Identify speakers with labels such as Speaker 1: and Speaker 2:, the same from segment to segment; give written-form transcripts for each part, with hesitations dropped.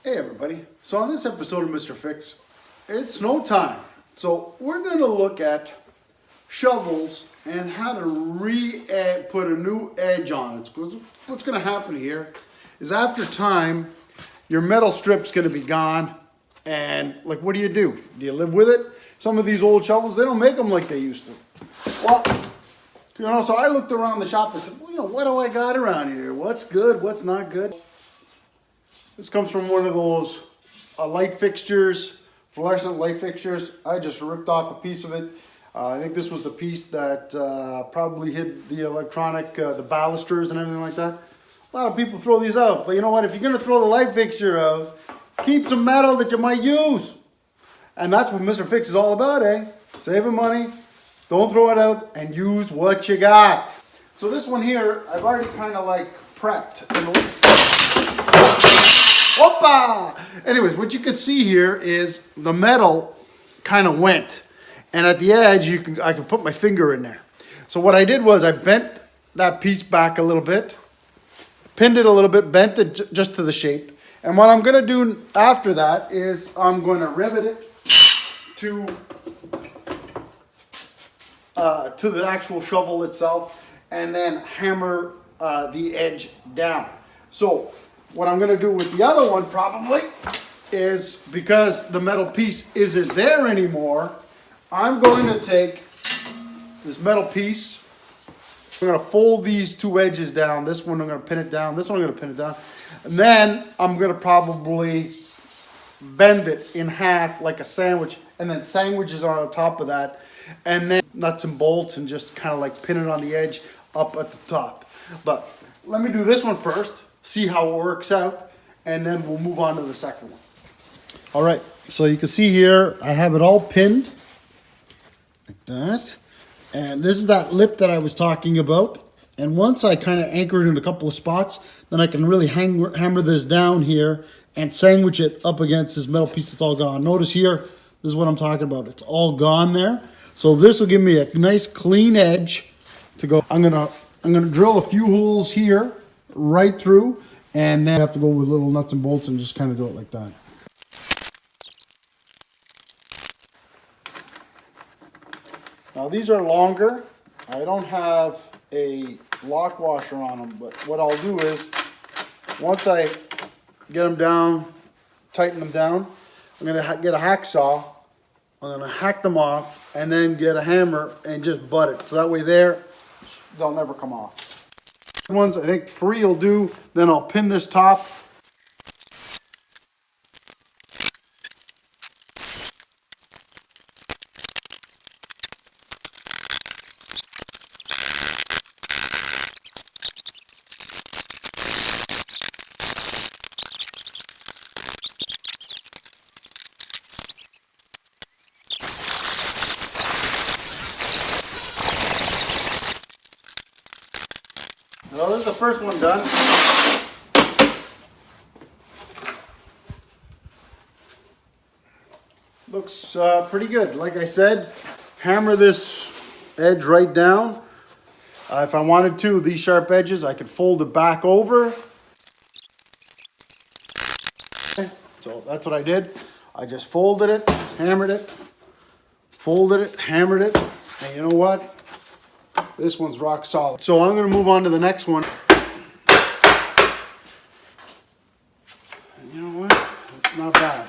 Speaker 1: Hey everybody, so on this episode of Mr. Fix, it's snow time. So we're going to look at shovels and how to put a new edge on it. What's going to happen here is after time, your metal strip's going to be gone. And like, what do? Do you live with it? Some of these old shovels, they don't make them like they used to. Well, so I looked around the shop and said, well, what do I got around here? What's good? What's not good? This comes from one of those light fixtures, fluorescent light fixtures. I just ripped off a piece of it. I think this was the piece that probably hid the electronic, the balusters and everything like that. A lot of people throw these out, but you know what? If you're going to throw the light fixture out, keep some metal that you might use. And that's what Mr. Fix is all about, eh? Saving money, don't throw it out, and use what you got. So this one here, I've already kind of like prepped. Whoopa! Anyways, what you can see here is the metal kind of went. And at the edge, I can put my finger in there. So what I did was I bent that piece back a little bit, pinned it a little bit, bent it just to the shape. And what I'm going to do after that is I'm going to rivet it to the actual shovel itself and then hammer the edge down. So what I'm going to do with the other one probably is, because the metal piece isn't there anymore, I'm going to take this metal piece. I'm going to fold these two edges down. This one I'm going to pin it down. This one I'm going to pin it down. And then I'm going to probably bend it in half like a sandwich, and then sandwiches on top of that. And then nuts and bolts and just kind of like pin it on the edge up at the top. But let me do this one first, see how it works out, and then we'll move on to the second one. All right, so you can see here, I have it all pinned like that. And this is that lip that I was talking about. And once I kind of anchor it in a couple of spots, then I can really hammer this down here and sandwich it up against this metal piece that's all gone. Notice here, this is what I'm talking about. It's all gone there. So this will give me a nice clean edge to go. I'm gonna drill a few holes here right through, and then I have to go with little nuts and bolts and just kind of do it like that. Now these are longer. I don't have a lock washer on them, but what I'll do is, once I get them down, tighten them down, I'm gonna get a hacksaw. I'm gonna hack them off and then get a hammer and just butt it. So that way they'll never come off. Ones, I think 3 will do. Then I'll pin this top. Well, this is the first one done. Looks pretty good. Like I said, hammer this edge right down. If I wanted to, these sharp edges, I could fold it back over. So that's what I did. I just folded it, hammered it, folded it, hammered it, and you know what? This one's rock solid. So I'm going to move on to the next one. You know what? It's not bad.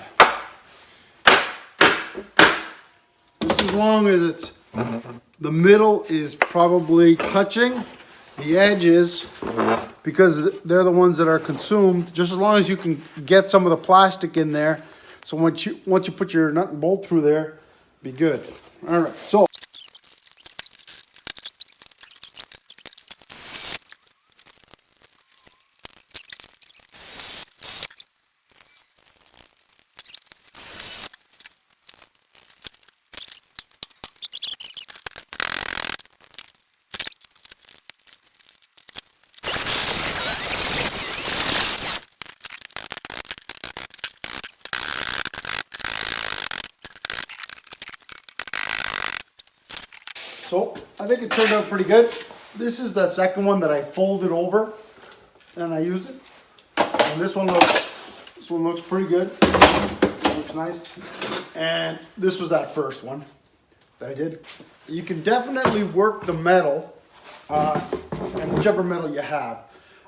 Speaker 1: Just as long as it's, the middle is probably touching the edges, because they're the ones that are consumed. Just as long as you can get some of the plastic in there. So once you put your nut and bolt through there, be good. All right, so. So I think it turned out pretty good. This is the second one that I folded over and I used it. And this one looks This one looks pretty good. Looks nice. And this was that first one that I did. You can definitely work the metal, and whichever metal you have.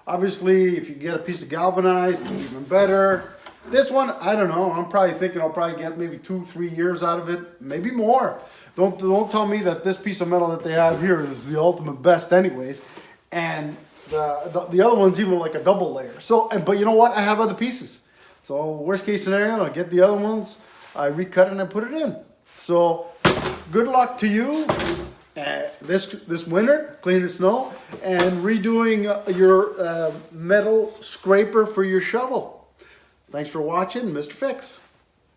Speaker 1: Obviously, if you get a piece of galvanized, it's even better. This one, I don't know. I'm probably thinking I'll probably get maybe 2-3 years out of it, maybe more. Don't tell me that this piece of metal that they have here is the ultimate best, anyways. And the other one's even like a double layer. So, but you know what? I have other pieces. So worst case scenario, I get the other ones, I recut it and I put it in. So good luck to you this winter, cleaning snow and redoing your metal scraper for your shovel. Thanks for watching, Mr. Fix.